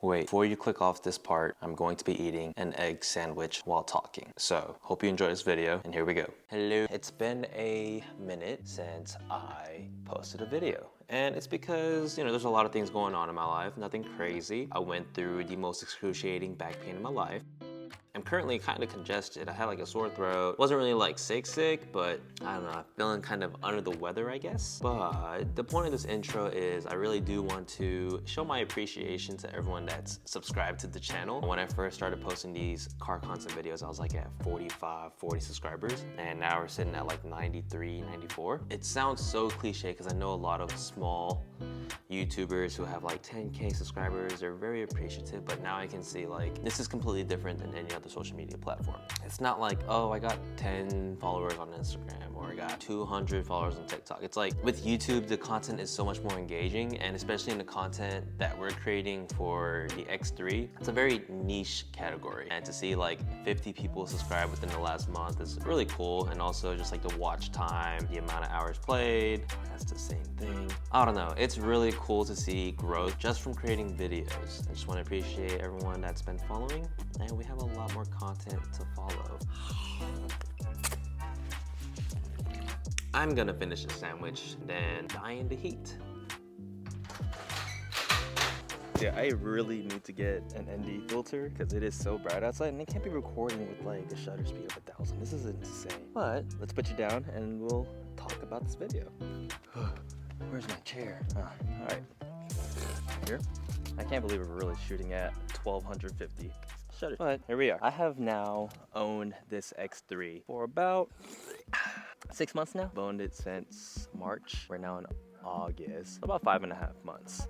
Wait, before you click off this part, I'm going to be eating an egg sandwich while talking. So, hope you enjoy this video, and here we go. Hello. It's been a minute since I posted a video. And it's because, there's a lot of things going on in my life, nothing crazy. I went through the most excruciating back pain in my life. I'm currently kind of congested. I had like a sore throat. Wasn't really like sick, but I don't know, I'm feeling kind of under the weather, I guess. But the point of this intro is I really do want to show my appreciation to everyone that's subscribed to the channel. When I first started posting these car content videos, I was like at 45, 40 subscribers. And now we're sitting at like 93, 94. It sounds so cliche because I know a lot of small YouTubers who have like 10K subscribers are very appreciative, but now I can see like this is completely different than any other social media platform. It's not like, oh, I got 10 followers on Instagram or I got 200 followers on TikTok. It's like with YouTube, the content is so much more engaging, and especially in the content that we're creating for the X3, it's a very niche category. And to see like 50 people subscribe within the last month is really cool. And also just like the watch time, the amount of hours played, that's the same thing. I don't know, it's really cool to see growth just from creating videos. I just want to appreciate everyone that's been following, and we have a lot more content to follow. I'm gonna finish the sandwich, then die in the heat. Yeah, I really need to get an ND filter because it is so bright outside and it can't be recording with like a shutter speed of 1,000. This is insane. But let's put you down and we'll talk about this video. Where's my chair? All right, here. I can't believe we're really shooting at 1250 shutter. But here we are. I have now owned this X3 for about 6 months now. I've owned it since March. We're now in August, about 5.5 months.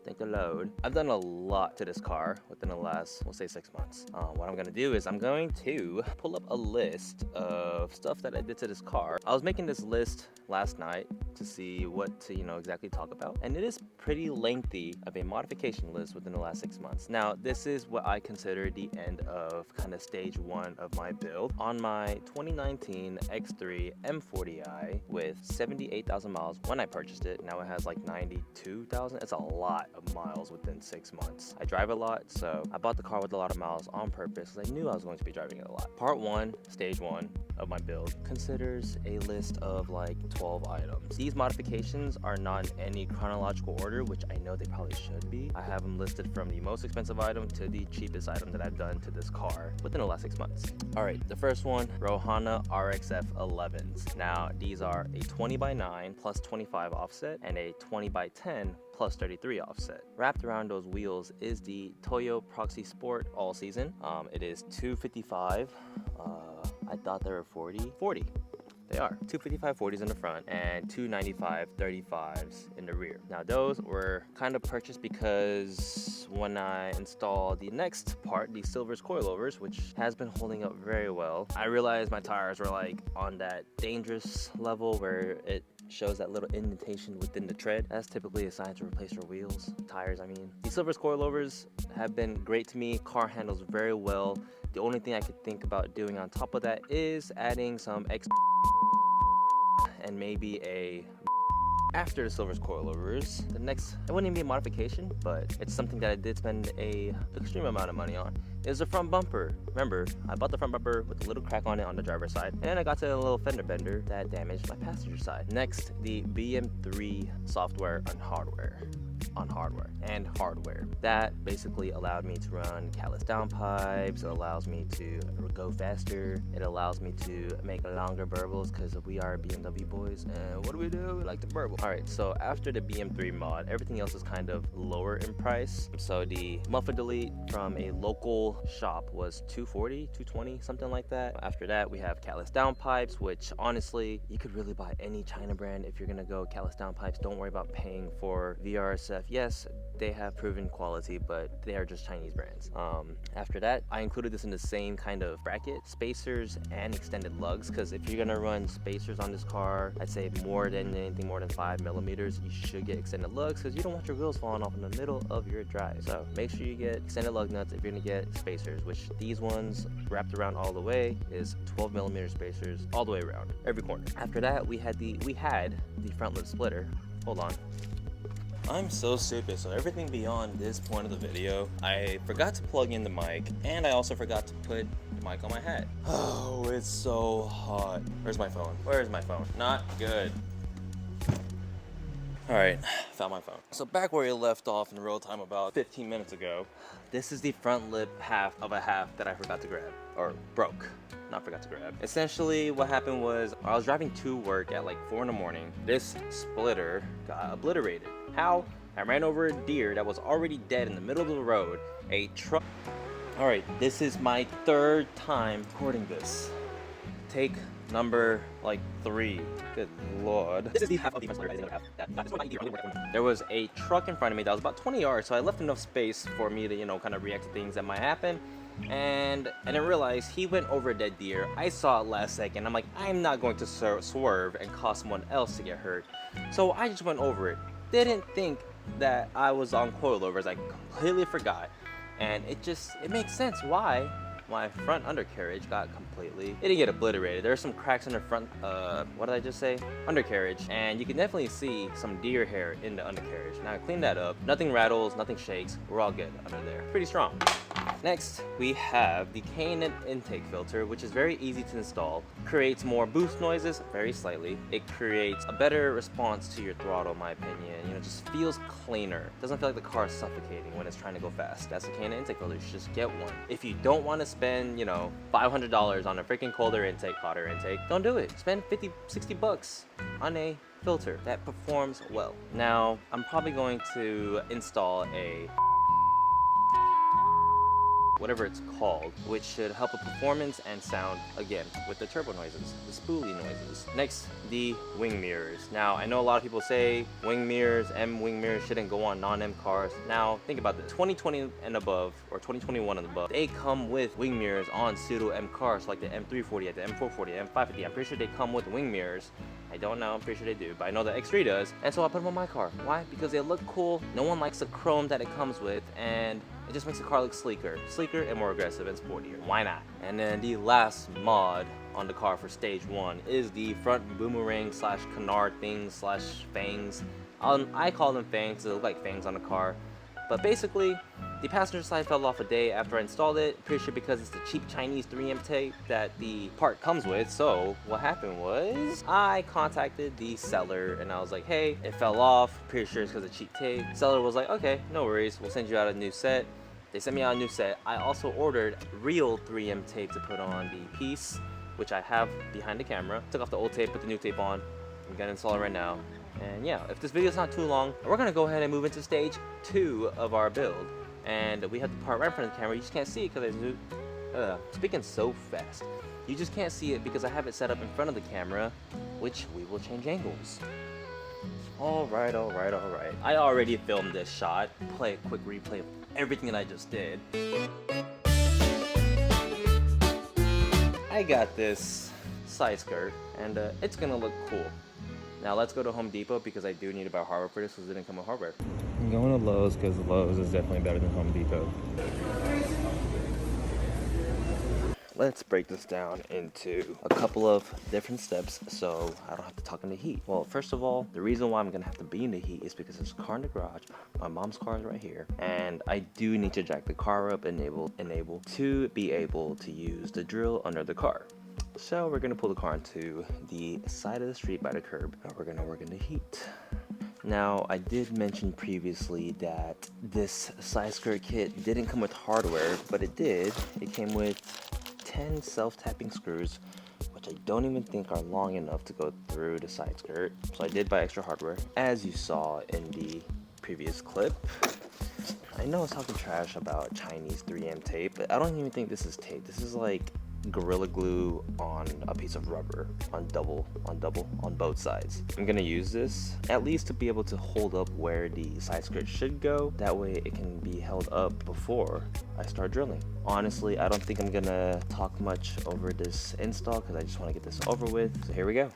Thank the Lord. I've done a lot to this car within the last, we'll say 6 months. What I'm gonna do is I'm going to pull up a list of stuff that I did to this car. I was making this list last night to see what to, exactly talk about. And it is pretty lengthy of a modification list within the last 6 months. Now, this is what I consider the end of kind of stage one of my build. On my 2019 X3 M40i with 78,000 miles when I purchased it, now it has like 92,000. It's a lot of miles within 6 months. I drive a lot, so I bought the car with a lot of miles on purpose because I knew I was going to be driving it a lot. Part one, stage one of my build, considers a list of like 12 items. These modifications are not in any chronological order, which I know they probably should be. I have them listed from the most expensive item to the cheapest item that I've done to this car within the last 6 months. All right, the first one, Rohana RXF 11s. Now, these are a 20x9 plus 25 offset and a 20x10 plus 33 offset. Wrapped around those wheels is the Toyo Proxy Sport All Season. It is 255. I thought they were 40. They are 255 40s in the front and 295 35s in the rear. Now those were kind of purchased because when I installed the next part, the Silver's coilovers, which has been holding up very well, I realized my tires were like on that dangerous level where it shows that little indentation within the tread. That's typically a sign to replace your wheels, tires, I mean. The Silver's coilovers have been great to me. Car handles very well. The only thing I could think about doing on top of that is adding some and maybe a after the Silver's coilovers. The next, it wouldn't even be a modification, but it's something that I did spend a extreme amount of money on, is the front bumper. Remember, I bought the front bumper with a little crack on it on the driver's side, and I got to a little fender bender that damaged my passenger side. Next, the BM3 software and hardware. That basically allowed me to run callus downpipes. It allows me to go faster. It allows me to make longer burbles because we are BMW boys, and what do? We like to burble. All right, so after the BM3 mod, everything else is kind of lower in price. So the muffler delete from a local shop was $240, $220, something like that. After that, we have callus downpipes, which honestly, you could really buy any China brand if you're gonna go callus downpipes. Don't worry about paying for VRSF. Yes, they have proven quality, but they are just Chinese brands. After that, I included this in the same kind of bracket, spacers and extended lugs, because if you're gonna run spacers on this car, I'd say more than anything more than 5 millimeters, you should get extended lugs because you don't want your wheels falling off in the middle of your drive. So make sure you get extended lug nuts if you're gonna get spacers, which these ones wrapped around all the way is 12 millimeter spacers all the way around every corner. After that, we had the front lip splitter. Hold on. I'm so stupid. So everything beyond this point of the video, I forgot to plug in the mic, and I also forgot to put the mic on my hat. Oh, it's so hot. Where's my phone? Where's my phone? Not good. All right, found my phone. So back where we left off in real time about 15 minutes ago, this is the front lip half of a half that I forgot to grab, or broke. Not forgot to grab. Essentially what happened was I was driving to work at like 4 in the morning. This splitter got obliterated. How? I ran over a deer that was already dead in the middle of the road. A truck. All right, this is my 3rd time recording this. Take number like 3. Good lord. This is the half of the front splitter. There was a truck in front of me that was about 20 yards, so I left enough space for me to, you know, kind of react to things that might happen. And I didn't realize he went over a dead deer. I saw it last second. I'm like, I'm not going to swerve and cause someone else to get hurt. So I just went over it. Didn't think that I was on coilovers. I completely forgot. And it makes sense why my front undercarriage got completely, it didn't get obliterated. There's some cracks in the front, what did I just say? Undercarriage. And you can definitely see some deer hair in the undercarriage. Now I cleaned that up. Nothing rattles, nothing shakes. We're all good under there. Pretty strong. Next, we have the K&N intake filter, which is very easy to install. Creates more boost noises, very slightly. It creates a better response to your throttle, in my opinion. You know, just feels cleaner. Doesn't feel like the car is suffocating when it's trying to go fast. That's the K&N intake filter. You should just get one. If you don't want to spend, you know, $500 on a freaking colder intake, hotter intake, don't do it. Spend 50, 60 bucks on a filter that performs well. Now, I'm probably going to install a whatever it's called, which should help with performance and sound, again, with the turbo noises, the spoolie noises. Next, the wing mirrors. Now, I know a lot of people say wing mirrors, M wing mirrors shouldn't go on non-M cars. Now, think about this. 2020 and above, or 2021 and above, they come with wing mirrors on pseudo M cars, like the M340, the M440, the M550. I'm pretty sure they come with wing mirrors. I don't know, I'm pretty sure they do, but I know the X3 does. And so I put them on my car. Why? Because they look cool. No one likes the chrome that it comes with, and it just makes the car look sleeker and more aggressive and sportier. Why not? And then the last mod on the car for stage 1 is the front boomerang slash canard things slash fangs. I call them fangs, they look like fangs on the car. But basically, the passenger side fell off a day after I installed it. Pretty sure because it's the cheap Chinese 3M tape that the part comes with. So what happened was I contacted the seller and I was like, hey, it fell off. Pretty sure it's because of cheap tape. Seller was like, okay, no worries. We'll send you out a new set. They sent me out a new set. I also ordered real 3M tape to put on the piece, which I have behind the camera. Took off the old tape, put the new tape on. I'm gonna install it right now. And yeah, if this video is not too long, we're gonna go ahead and move into stage 2 of our build. And we have the part right in front of the camera. You just can't see it because I'm speaking so fast. You just can't see it because I have it set up in front of the camera, which we will change angles. All right. I already filmed this shot. Play a quick replay of everything that I just did. I got this side skirt, and it's gonna look cool. Now let's go to Home Depot because I do need to buy hardware for this because it didn't come with hardware. I'm going to Lowe's because Lowe's is definitely better than Home Depot. Let's break this down into a couple of different steps so I don't have to talk in the heat. Well, first of all, the reason why I'm gonna have to be in the heat is because there's a car in the garage. My mom's car is right here. And I do need to jack the car up and enable to be able to use the drill under the car. So we're gonna pull the car into the side of the street by the curb and we're gonna work in the heat. Now, I did mention previously that this side skirt kit didn't come with hardware, but it did. It came with 10 self-tapping screws, which I don't even think are long enough to go through the side skirt. So I did buy extra hardware, as you saw in the previous clip. I know I was talking trash about Chinese 3M tape, but I don't even think this is tape. This is like Gorilla Glue on a piece of rubber on both sides. I'm gonna use this at least to be able to hold up where the side skirt should go. That way it can be held up before I start drilling. Honestly, I don't think I'm gonna talk much over this install because I just want to get this over with. So here we go.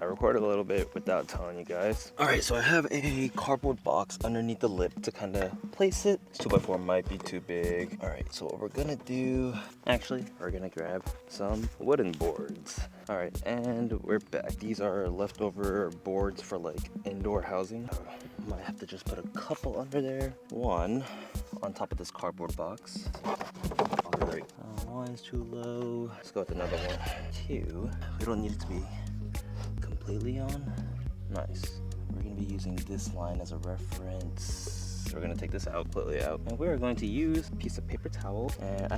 recorded a little bit without telling you guys. All right, so I have a cardboard box underneath the lip to kind of place it. This 2x4 might be too big. All right, so what we're gonna do, actually, we're gonna grab some wooden boards. All right, and we're back. These are leftover boards for like indoor housing. Might have to just put a couple under there. One on top of this cardboard box. Great. One is too low. Let's go with another one. Two. We don't need it to be completely on. Nice. We're gonna be using this line as a reference. We're gonna take this out, completely out, and we're going to use a piece of paper towel. And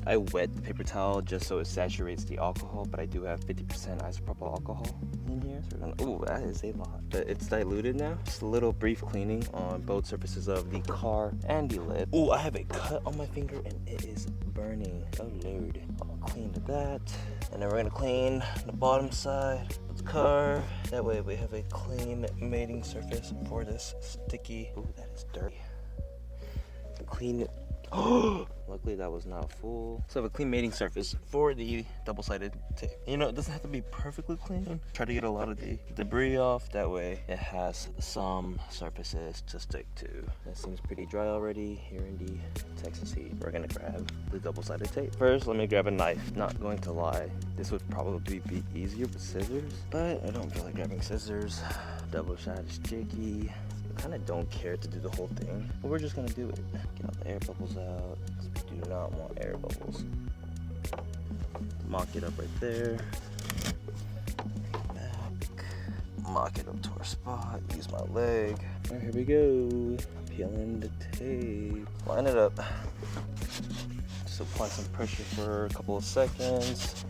I wet the paper towel just so it saturates the alcohol, but I do have 50% isopropyl alcohol in here. So we're gonna, ooh, that is a lot. But it's diluted now. Just a little brief cleaning on both surfaces of the car and the lip. Ooh, I have a cut on my finger and it is burning. Oh Lord. I'll clean that. And then we're gonna clean the bottom side of the car. That way we have a clean mating surface for this sticky. Ooh, that is dirty. Clean it. Oh, luckily that was not full. So I have a clean mating surface for the double-sided tape. You know, it doesn't have to be perfectly clean. Try to get a lot of the debris off. That way it has some surfaces to stick to. That seems pretty dry already here in the Texas heat. We're gonna grab the double-sided tape. First, let me grab a knife. Not going to lie, this would probably be easier with scissors, but I don't feel like grabbing scissors. Double-sided sticky. Kind of don't care to do the whole thing, but we're just gonna do it. Get all the air bubbles out, because we do not want air bubbles. Mock it up right there. Back. Mock it up to our spot. Use my leg. All right, here we go. Peeling the tape. Line it up. Just apply some pressure for a couple of seconds.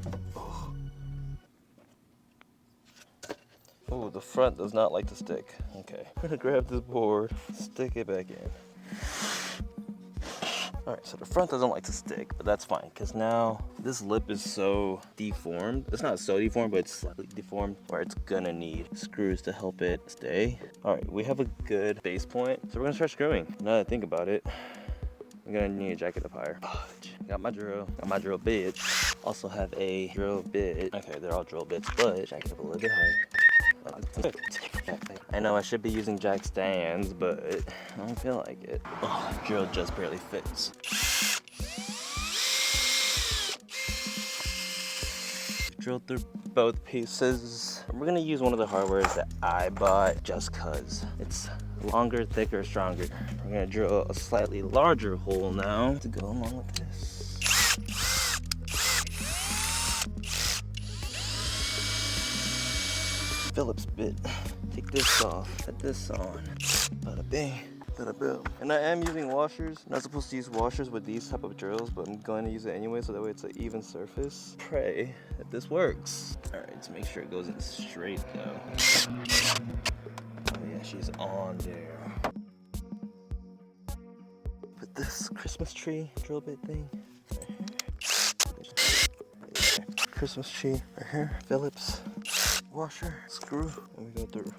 Oh, the front does not like to stick. Okay, I'm gonna grab this board, stick it back in. All right, so the front doesn't like to stick, but that's fine, because now this lip is so deformed. It's not so deformed, but it's slightly deformed, where it's gonna need screws to help it stay. All right, we have a good base point, so we're gonna start screwing. Now that I think about it, I'm gonna need a jacket up higher. Got my drill bit. Also have a drill bit. Okay, they're all drill bits, but jacket up a little bit higher. I know I should be using jack stands, but I don't feel like it. Oh, drill just barely fits. Drilled through both pieces. We're gonna use one of the hardwares that I bought just cause it's longer, thicker, stronger. We're gonna drill a slightly larger hole now to go along with this. Phillips bit. Take this off, put this on. Bada bing, bada boom. And I am using washers. I'm not supposed to use washers with these type of drills, but I'm going to use it anyway so that way it's an even surface. Pray that this works. All right, let's make sure it goes in straight though. Oh yeah, she's on there. Put this Christmas tree drill bit thing right here. Christmas tree right here. Phillips. Washer, screw, and we go through.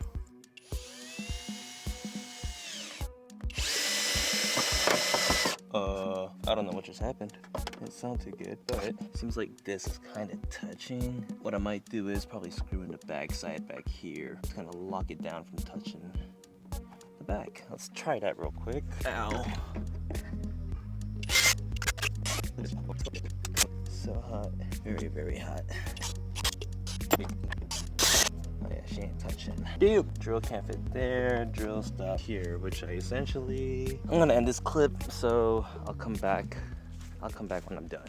I don't know what just happened. It sounded good, but it seems like this is kind of touching. What I might do is probably screw in the back side back here. Just kind of lock it down from touching the back. Let's try that real quick. Ow. So hot. Very, very hot. Oh yeah, she ain't touching. Dude, drill can't fit there. Drill stop here, which I'm gonna end this clip, so I'll come back when I'm done.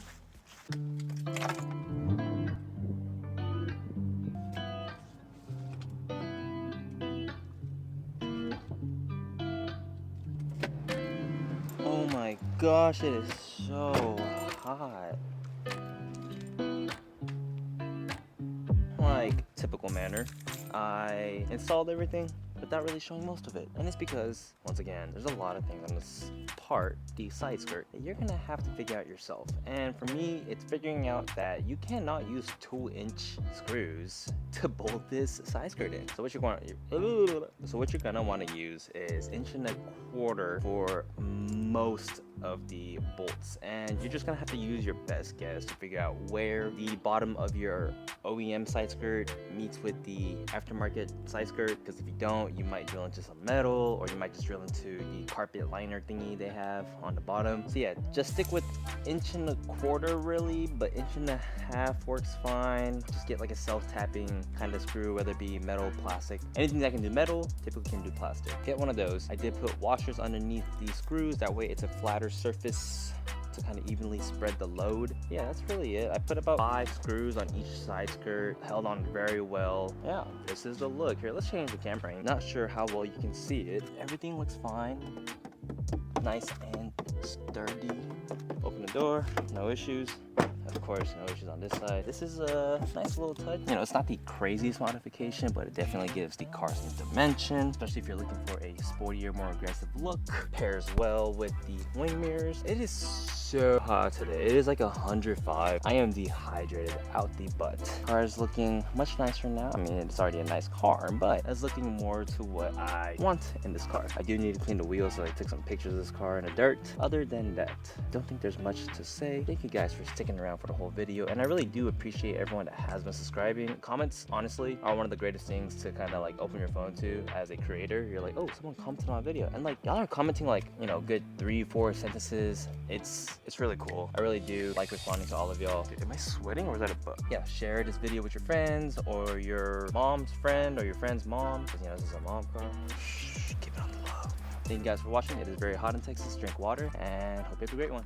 Oh my gosh, it is so hot. Like typical manner, I installed everything without really showing most of it. And it's because, once again, there's a lot of things on this part, the side skirt, that you're gonna have to figure out yourself. And for me, it's figuring out that you cannot use 2-inch screws to bolt this side skirt in. So what you're gonna want to use is 1.25 inches for most of the bolts, and you're just gonna have to use your best guess to figure out where the bottom of your OEM side skirt meets with the aftermarket side skirt, because if you don't, you might drill into some metal, or you might just drill into the carpet liner thingy they have on the bottom. So yeah, just stick with 1.25 really, but 1.5 works fine. Just get like a self-tapping kind of screw, whether it be metal, plastic, anything that can do metal typically can do plastic. Get one of those. I did put washers underneath the screws, that way it's a flatter surface to kind of evenly spread the load. Yeah, that's really it. I put about 5 screws on each side skirt, held on very well. Yeah, this is the look. Here, let's change the camera angle. Not sure how well you can see it. Everything looks fine. Nice and sturdy. Open the door, no issues. Of course, no issues on this side. This is a nice little touch. You know, it's not the craziest modification, but it definitely gives the car some dimension, especially if you're looking for a sportier, more aggressive look. Pairs well with the wing mirrors. It is so hot today. It is like 105. I am dehydrated out the butt. Car is looking much nicer now. I mean, it's already a nice car, but it's looking more to what I want in this car. I do need to clean the wheels, so I took some pictures of this car in the dirt. Other than that, don't think there's much to say. Thank you guys for sticking around for the whole video, and I really do appreciate everyone that has been subscribing. Comments honestly are one of the greatest things to kind of like open your phone to as a creator. You're like, oh, someone commented on a video, and like y'all are commenting like, you know, good 3-4 sentences. It's really cool. I really do like responding to all of y'all. Dude, am I sweating or is that a bug? Yeah, share this video with your friends or your mom's friend or your friend's mom, because you know this is a mom car. Shh, keep it on the low. Thank you guys for watching. It is very hot in Texas. Drink water, and hope you have a great one.